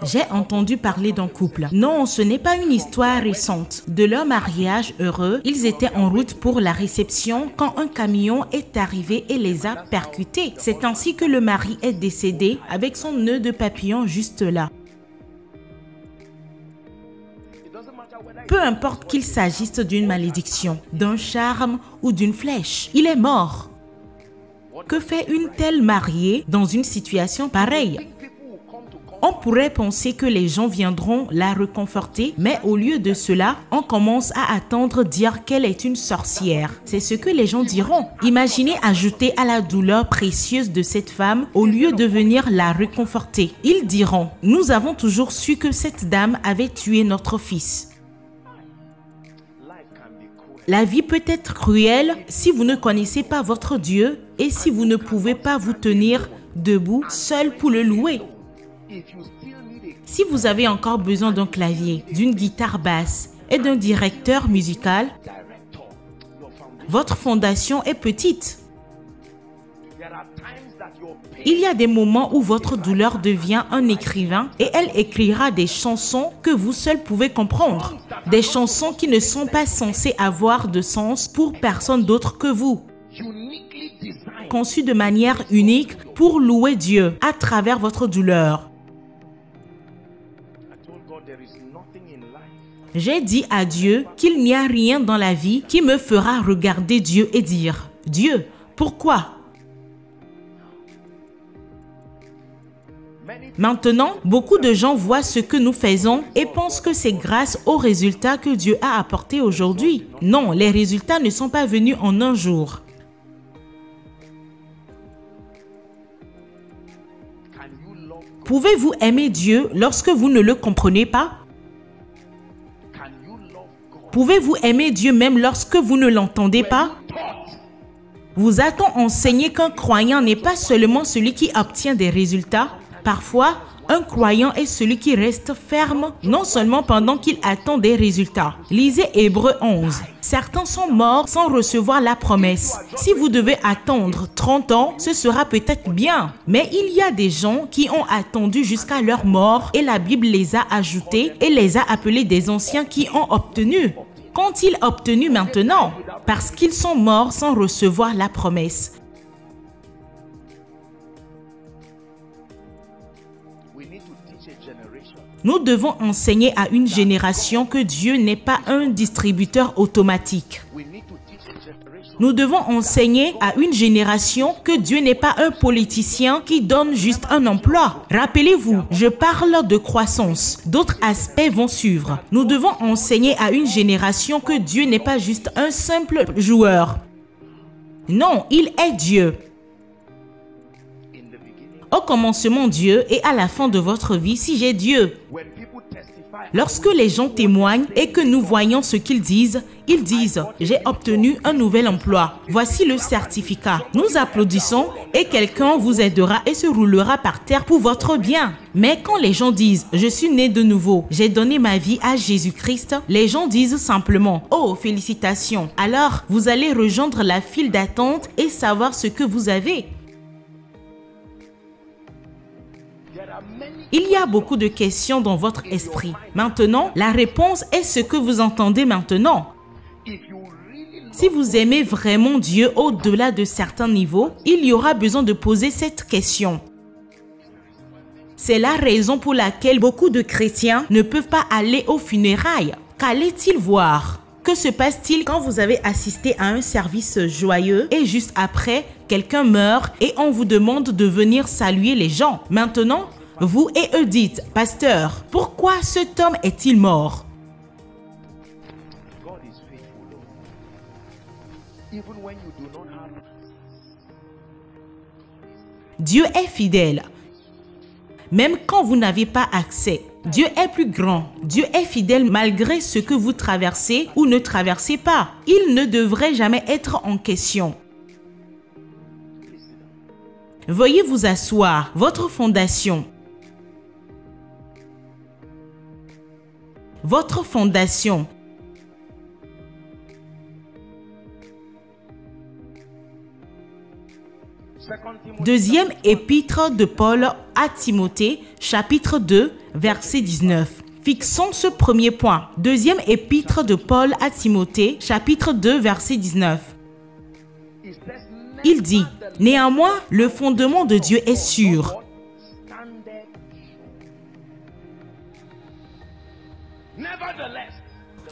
J'ai entendu parler d'un couple. Non, ce n'est pas une histoire récente. De leur mariage heureux, ils étaient en route pour la réception quand un camion est arrivé et les a percutés. C'est ainsi que le mari est décédé avec son nœud de papillon juste là. Peu importe qu'il s'agisse d'une malédiction, d'un charme ou d'une flèche, il est mort. Que fait une telle mariée dans une situation pareille? On pourrait penser que les gens viendront la réconforter, mais au lieu de cela, on commence à attendre dire qu'elle est une sorcière. C'est ce que les gens diront. Imaginez ajouter à la douleur précieuse de cette femme au lieu de venir la réconforter. Ils diront, nous avons toujours su que cette dame avait tué notre fils. La vie peut être cruelle si vous ne connaissez pas votre Dieu et si vous ne pouvez pas vous tenir debout seul pour le louer. Si vous avez encore besoin d'un clavier, d'une guitare basse et d'un directeur musical, votre fondation est petite. Il y a des moments où votre douleur devient un écrivain et elle écrira des chansons que vous seul pouvez comprendre. Des chansons qui ne sont pas censées avoir de sens pour personne d'autre que vous. Conçues de manière unique pour louer Dieu à travers votre douleur. J'ai dit à Dieu qu'il n'y a rien dans la vie qui me fera regarder Dieu et dire « Dieu, pourquoi ?» Maintenant, beaucoup de gens voient ce que nous faisons et pensent que c'est grâce aux résultats que Dieu a apportés aujourd'hui. Non, les résultats ne sont pas venus en un jour. Pouvez-vous aimer Dieu lorsque vous ne le comprenez pas? Pouvez-vous aimer Dieu même lorsque vous ne l'entendez pas? Vous a-t-on enseigné qu'un croyant n'est pas seulement celui qui obtient des résultats? Parfois, un croyant est celui qui reste ferme, non seulement pendant qu'il attend des résultats. Lisez Hébreux 11. Certains sont morts sans recevoir la promesse. Si vous devez attendre 30 ans, ce sera peut-être bien. Mais il y a des gens qui ont attendu jusqu'à leur mort et la Bible les a ajoutés et les a appelés des anciens qui ont obtenu. Qu'ont-ils obtenu maintenant? Parce qu'ils sont morts sans recevoir la promesse. Nous devons enseigner à une génération que Dieu n'est pas un distributeur automatique. Nous devons enseigner à une génération que Dieu n'est pas un politicien qui donne juste un emploi. Rappelez-vous, je parle de croissance. D'autres aspects vont suivre. Nous devons enseigner à une génération que Dieu n'est pas juste un simple joueur. Non, il est Dieu. Au commencement Dieu et à la fin de votre vie si j'ai Dieu. Lorsque les gens témoignent et que nous voyons ce qu'ils disent, ils disent « J'ai obtenu un nouvel emploi. Voici le certificat. » Nous applaudissons et quelqu'un vous aidera et se roulera par terre pour votre bien. Mais quand les gens disent « Je suis né de nouveau, j'ai donné ma vie à Jésus-Christ », les gens disent simplement « Oh, félicitations !» Alors, vous allez rejoindre la file d'attente et savoir ce que vous avez. Il y a beaucoup de questions dans votre esprit. Maintenant, la réponse est ce que vous entendez maintenant. Si vous aimez vraiment Dieu au-delà de certains niveaux, il y aura besoin de poser cette question. C'est la raison pour laquelle beaucoup de chrétiens ne peuvent pas aller aux funérailles. Qu'allaient-ils voir? Que se passe-t-il quand vous avez assisté à un service joyeux et juste après, quelqu'un meurt et on vous demande de venir saluer les gens? Maintenant, vous et eux dites, « Pasteur, pourquoi cet homme est-il mort ?» Dieu est fidèle. Même quand vous n'avez pas accès, Dieu est plus grand. Dieu est fidèle malgré ce que vous traversez ou ne traversez pas. Il ne devrait jamais être en question. Veuillez vous asseoir. Votre fondation. Votre fondation. Deuxième épître de Paul à Timothée, chapitre 2, verset 19. Fixons ce premier point. Deuxième épître de Paul à Timothée, chapitre 2, verset 19. Il dit, « Néanmoins, le fondement de Dieu est sûr. »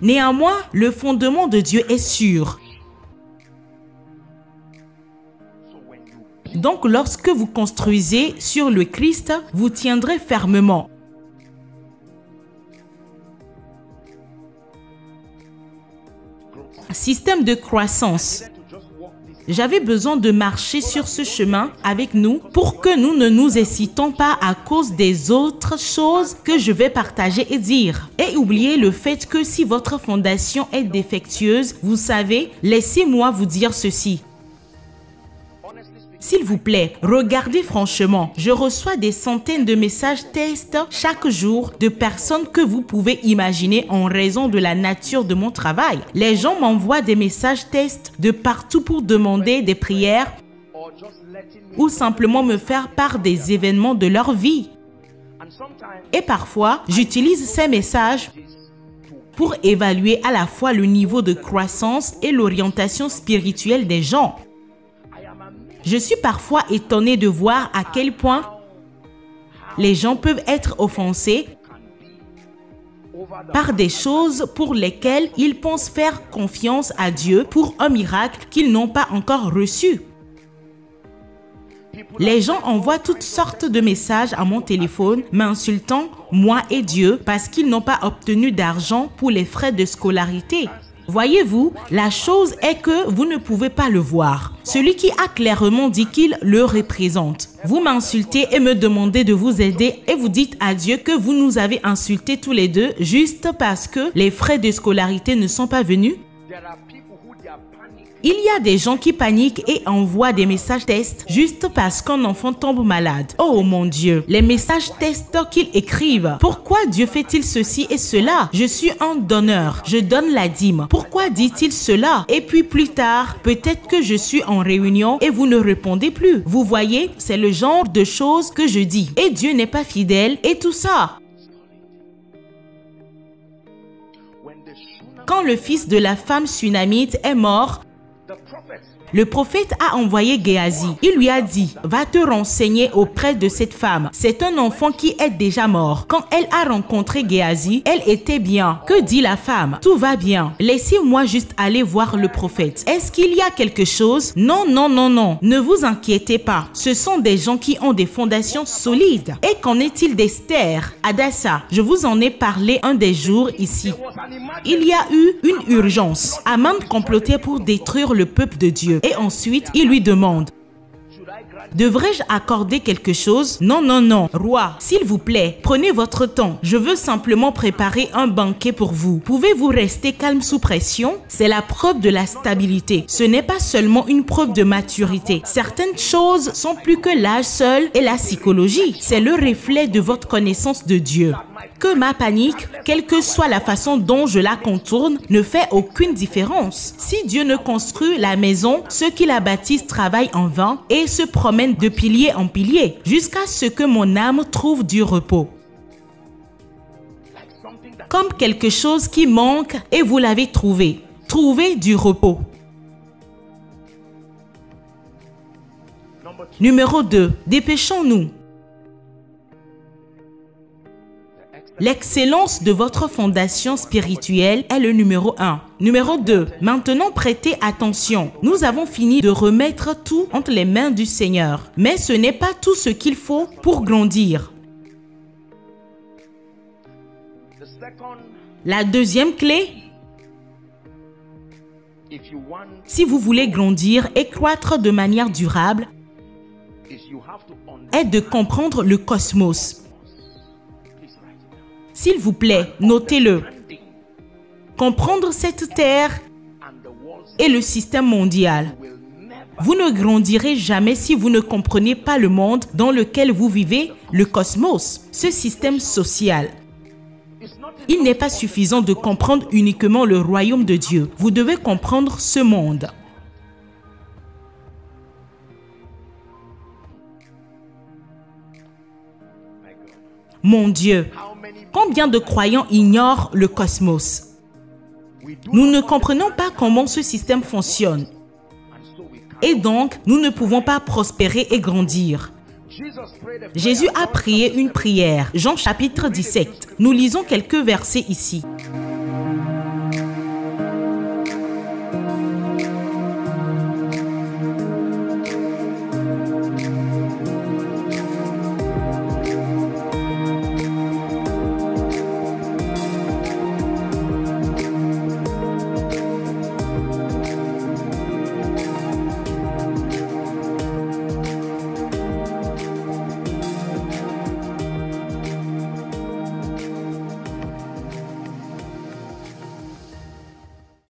Néanmoins, le fondement de Dieu est sûr. Donc, lorsque vous construisez sur le Christ, vous tiendrez fermement. Système de croissance. J'avais besoin de marcher sur ce chemin avec nous pour que nous ne nous excitons pas à cause des autres choses que je vais partager et dire. Et oubliez le fait que si votre fondation est défectueuse, vous savez, laissez-moi vous dire ceci. S'il vous plaît, regardez franchement. Je reçois des centaines de messages tests chaque jour de personnes que vous pouvez imaginer en raison de la nature de mon travail. Les gens m'envoient des messages tests de partout pour demander des prières ou simplement me faire part des événements de leur vie. Et parfois, j'utilise ces messages pour évaluer à la fois le niveau de croissance et l'orientation spirituelle des gens. Je suis parfois étonné de voir à quel point les gens peuvent être offensés par des choses pour lesquelles ils pensent faire confiance à Dieu pour un miracle qu'ils n'ont pas encore reçu. Les gens envoient toutes sortes de messages à mon téléphone m'insultant, moi et Dieu, parce qu'ils n'ont pas obtenu d'argent pour les frais de scolarité. Voyez-vous, la chose est que vous ne pouvez pas le voir. Celui qui a clairement dit qu'il le représente. Vous m'insultez et me demandez de vous aider et vous dites à Dieu que vous nous avez insultés tous les deux juste parce que les frais de scolarité ne sont pas venus. Il y a des gens qui paniquent et envoient des messages tests juste parce qu'un enfant tombe malade. Oh mon Dieu, les messages tests qu'ils écrivent. Pourquoi Dieu fait-il ceci et cela? Je suis un donneur, je donne la dîme. Pourquoi dit-il cela? Et puis plus tard, peut-être que je suis en réunion et vous ne répondez plus. Vous voyez, c'est le genre de choses que je dis. Et Dieu n'est pas fidèle et tout ça. Quand le fils de la femme sunamite est mort, le prophète a envoyé Géasi. Il lui a dit, va te renseigner auprès de cette femme. C'est un enfant qui est déjà mort. Quand elle a rencontré Géasi, elle était bien. Que dit la femme? Tout va bien. Laissez-moi juste aller voir le prophète. Est-ce qu'il y a quelque chose? Non, non, non, non. Ne vous inquiétez pas. Ce sont des gens qui ont des fondations solides. Et qu'en est-il d'Esther, Hadassa? Je vous en ai parlé un des jours ici. Il y a eu une urgence. Aman complotait pour détruire le peuple de Dieu. Et ensuite, il lui demande, devrais-je accorder quelque chose? Non, non, non. Roi, s'il vous plaît, prenez votre temps. Je veux simplement préparer un banquet pour vous. Pouvez-vous rester calme sous pression? C'est la preuve de la stabilité. Ce n'est pas seulement une preuve de maturité. Certaines choses sont plus que l'âge seul et la psychologie. C'est le reflet de votre connaissance de Dieu. Que ma panique, quelle que soit la façon dont je la contourne, ne fait aucune différence. Si Dieu ne construit la maison, ceux qui la bâtissent travaillent en vain et se promènent de pilier en pilier, jusqu'à ce que mon âme trouve du repos. Comme quelque chose qui manque et vous l'avez trouvé. Trouvez du repos. Numéro 2. Dépêchons-nous. L'excellence de votre fondation spirituelle est le numéro 1. Numéro 2. Maintenant, prêtez attention. Nous avons fini de remettre tout entre les mains du Seigneur. Mais ce n'est pas tout ce qu'il faut pour grandir. La deuxième clé, si vous voulez grandir et croître de manière durable, est de comprendre le cosmos. S'il vous plaît, notez-le. Comprendre cette terre et le système mondial. Vous ne grandirez jamais si vous ne comprenez pas le monde dans lequel vous vivez, le cosmos, ce système social. Il n'est pas suffisant de comprendre uniquement le royaume de Dieu. Vous devez comprendre ce monde. Mon Dieu, combien de croyants ignorent le cosmos? Nous ne comprenons pas comment ce système fonctionne. Et donc, nous ne pouvons pas prospérer et grandir. Jésus a prié une prière. Jean chapitre 17. Nous lisons quelques versets ici.